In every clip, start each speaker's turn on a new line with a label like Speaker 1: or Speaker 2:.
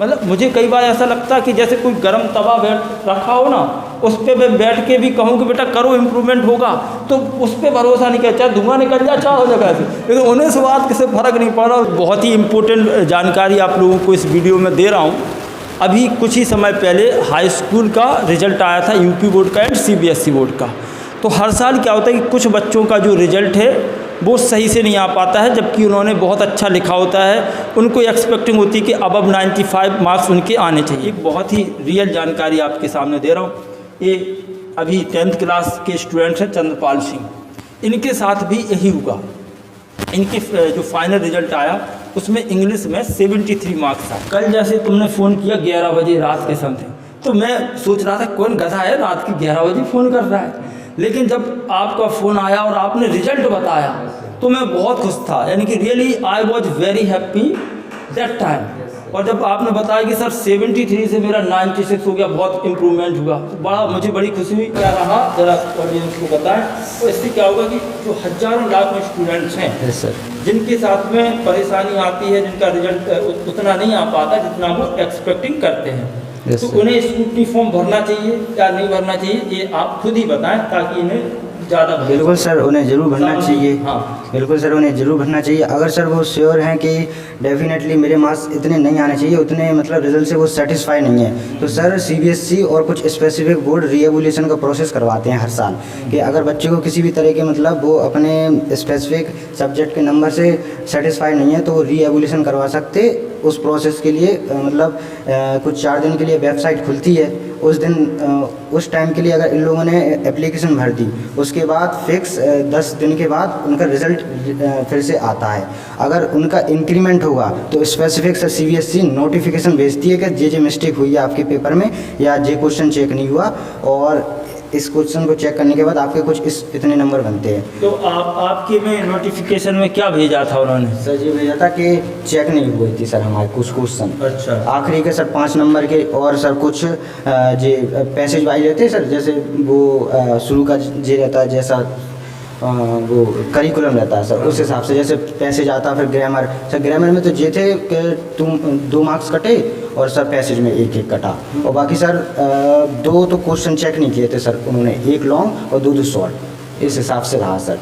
Speaker 1: मतलब मुझे कई बार ऐसा लगता है कि जैसे कोई गर्म तवा रखा हो ना, उस पर मैं बैठ के भी कहूँ कि बेटा करो इम्प्रूवमेंट होगा, तो उस पर भरोसा नहीं कर, चाहे धुआं निकल जाए चाहे हो जगह से, लेकिन उन्हें से बात किसी फ़र्क नहीं पड़ रहा। बहुत ही इम्पोर्टेंट जानकारी आप लोगों को इस वीडियो में दे रहा हूँ। अभी कुछ ही समय पहले हाई स्कूल का रिजल्ट आया था, यूपी बोर्ड का एंड सीबीएसई बोर्ड का। तो हर साल क्या होता है कि कुछ बच्चों का जो रिजल्ट है वो सही से नहीं आ पाता है, जबकि उन्होंने बहुत अच्छा लिखा होता है, उनको एक्सपेक्टिंग होती है कि अबव 95 मार्क्स उनके आने चाहिए। एक बहुत ही रियल जानकारी आपके सामने दे रहा हूँ। ये अभी 10th क्लास के स्टूडेंट्स हैं चंद्रपाल सिंह, इनके साथ भी यही हुआ। इनके जो फाइनल रिजल्ट आया उसमें इंग्लिश में 73 मार्क्स आए। कल जैसे तुमने फ़ोन किया 11 बजे रात के समथिंग, तो मैं सोच रहा था कौन गधा है रात के 11 बजे फ़ोन कर रहा है, लेकिन जब आपका फ़ोन आया और आपने रिजल्ट बताया तो मैं बहुत खुश था, यानी कि really I was very happy that time. और जब आपने बताया कि सर 73 से मेरा 96 हो गया, बहुत इम्प्रूवमेंट हुआ, तो मुझे बड़ी खुशी हुई। क्या रहा ज़रा ऑडियंस को बताएं। तो इससे क्या होगा कि जो हज़ारों लाखों स्टूडेंट्स हैं सर, जिनके साथ में परेशानी आती है, जिनका रिजल्ट उतना नहीं आ पाता जितना वो एक्सपेक्टिंग करते हैं, तो उन्हें स्कूटनी फॉर्म भरना चाहिए या नहीं भरना चाहिए, ये आप खुद ही बताएं ताकि इन्हें ज़्यादा।
Speaker 2: बिल्कुल सर, उन्हें ज़रूर भरना चाहिए।
Speaker 1: हाँ
Speaker 2: बिल्कुल सर, उन्हें ज़रूर भरना चाहिए। अगर सर वो श्योर हैं कि डेफिनेटली मेरे मार्क्स इतने नहीं आने चाहिए, उतने मतलब रिजल्ट से वो सेटिस्फाई नहीं है, तो सर सीबीएसई और कुछ स्पेसिफिक बोर्ड रीएवोल्यूशन का प्रोसेस करवाते हैं हर साल, कि अगर बच्चे को किसी भी तरह के मतलब वो अपने स्पेसिफिक सब्जेक्ट के नंबर से सेटिस्फाई नहीं है तो वो रीएवोल्यूशन करवा सकते। उस प्रोसेस के लिए मतलब कुछ 4 दिन के लिए वेबसाइट खुलती है, उस दिन उस टाइम के लिए अगर इन लोगों ने एप्लीकेशन भर दी, उसके बाद फिक्स 10 दिन के बाद उनका रिज़ल्ट फिर से आता है। अगर उनका इंक्रीमेंट होगा तो स्पेसिफिक सर सीबीएसई नोटिफिकेशन भेजती है कि जे मिस्टेक हुई है आपके पेपर में या जे क्वेश्चन चेक नहीं हुआ, और इस क्वेश्चन को चेक करने के बाद आपके कुछ इतने नंबर बनते हैं।
Speaker 1: तो आपके में नोटिफिकेशन में क्या भेजा था उन्होंने?
Speaker 2: सर ये भेजा था कि चेक नहीं हुई थी सर हमारे कुछ क्वेश्चन।
Speaker 1: अच्छा।
Speaker 2: आखिरी के सर 5 नंबर के, और सर कुछ जे पैसेज वाइज रहते हैं सर, जैसे वो शुरू का जे रहता है, जैसा वो करिकुलम रहता है सर, उस हिसाब से जैसे पैसेज आता, फिर ग्रामर। सर ग्रामर में तो ये थे कि तुम 2 मार्क्स कटे और सर पैसेज में 1-1 कटा, और बाकी सर 2 तो क्वेश्चन चेक नहीं किए थे सर उन्होंने, 1 लॉन्ग और 2 शॉर्ट, इस हिसाब से रहा सर।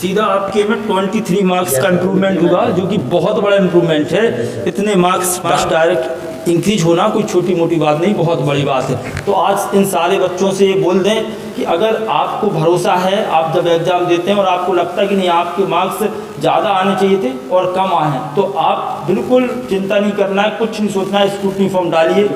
Speaker 1: सीधा आपके में 23 मार्क्स का इम्प्रूवमेंट हुआ, जो कि बहुत बड़ा इम्प्रूवमेंट है। इतने मार्क्स डायरेक्ट इंक्रीज होना कोई छोटी मोटी बात नहीं, बहुत बड़ी बात है। तो आज इन सारे बच्चों से ये बोल दें कि अगर आपको भरोसा है, आप जब एग्ज़ाम देते हैं और आपको लगता है कि नहीं आपके मार्क्स ज़्यादा आने चाहिए थे और कम आए हैं, तो आप बिल्कुल चिंता नहीं करना है, कुछ नहीं सोचना है, स्कूटनी फॉर्म डालिए,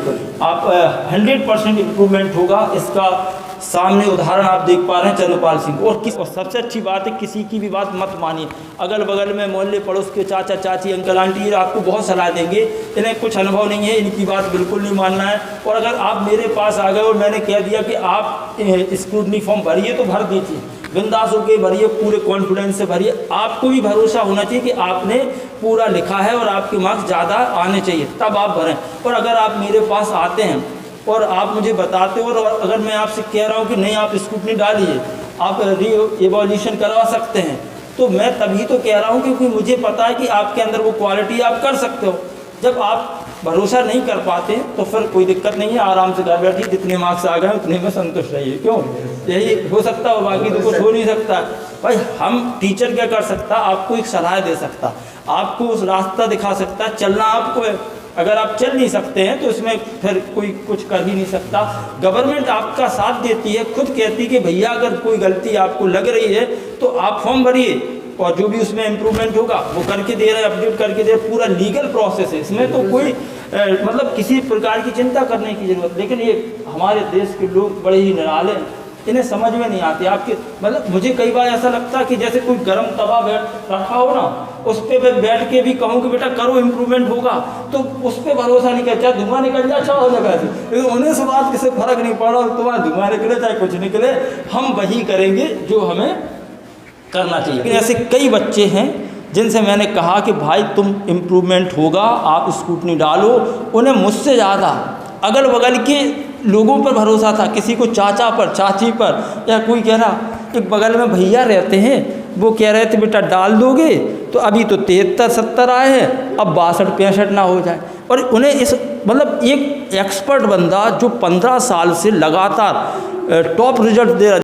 Speaker 1: आप 100% इम्प्रूवमेंट होगा। इसका सामने उदाहरण आप देख पा रहे हैं चंद्रपाल सिंह। और सबसे अच्छी बात है, किसी की भी बात मत मानिए। अगल बगल में मोहल्ले पड़ोस के चाचा चाची अंकल आंटी आपको बहुत सलाह देंगे, इन्हें कुछ अनुभव नहीं है, इनकी बात बिल्कुल नहीं मानना है। और अगर आप मेरे पास आ गए और मैंने कह दिया कि आप स्क्रूटनी फॉर्म भरिए, तो भर दीजिए, बिंदास होकर भरिए, पूरे कॉन्फिडेंस से भरिए। आपको भी भरोसा होना चाहिए कि आपने पूरा लिखा है और आपके मार्क्स ज़्यादा आने चाहिए, तब आप भरें। और अगर आप मेरे पास आते हैं और आप मुझे बताते हो, और अगर मैं आपसे कह रहा हूँ कि नहीं आप स्कूटनी डालिए, आप री-एवोल्यूशन करवा सकते हैं, तो मैं तभी तो कह रहा हूँ क्योंकि मुझे पता है कि आपके अंदर वो क्वालिटी आप कर सकते हो। जब आप भरोसा नहीं कर पाते तो फिर कोई दिक्कत नहीं है, आराम से घर बैठिए, जितने मार्क्स आ गए उतने में संतुष्ट रहिए। क्यों? यही हो सकता हो, बाकी तो कुछ हो नहीं सकता। भाई हम टीचर क्या कर सकता, आपको एक सलाह दे सकता, आपको उस रास्ता दिखा सकता, चलना आपको है। अगर आप चल नहीं सकते हैं तो इसमें फिर कोई कुछ कर ही नहीं सकता। गवर्नमेंट आपका साथ देती है, खुद कहती है कि भैया अगर कोई गलती आपको लग रही है तो आप फॉर्म भरिए, और जो भी उसमें इम्प्रूवमेंट होगा वो करके दे रहे हैं, अपडेट करके दे रहे हैं। पूरा लीगल प्रोसेस है, इसमें तो कोई मतलब किसी प्रकार की चिंता करने की ज़रूरत। लेकिन ये हमारे देश के लोग बड़े ही निराले, इन्हें समझ में नहीं आती आपके। मतलब मुझे कई बार ऐसा लगता है कि जैसे कोई गर्म तवा रखा हो ना, उस पर मैं बैठ के भी कहूँ कि बेटा करो इम्प्रूवमेंट होगा, तो उस पर भरोसा नहीं कर, चाहे धुआं निकल जाए चाहे हो जगह से, लेकिन उन्हें से बात किसी फ़र्क नहीं पड़ रहा, तुम्हारा धुआं निकले चाहे कुछ निकले, हम वही करेंगे जो हमें करना चाहिए। लेकिन ऐसे कई बच्चे हैं जिनसे मैंने कहा कि भाई तुम इम्प्रूवमेंट होगा, आप स्कूटनी डालो, उन्हें मुझसे ज़्यादा अगल बगल के लोगों पर भरोसा था, किसी को चाचा पर, चाची पर, या कोई कह रहा एक बगल में भैया रहते हैं वो कह रहे थे बेटा डाल दोगे तो अभी तो 73-70 आए हैं, अब 62-65 ना हो जाए। और उन्हें इस मतलब एक एक्सपर्ट बंदा जो 15 साल से लगातार टॉप रिजल्ट दे रहा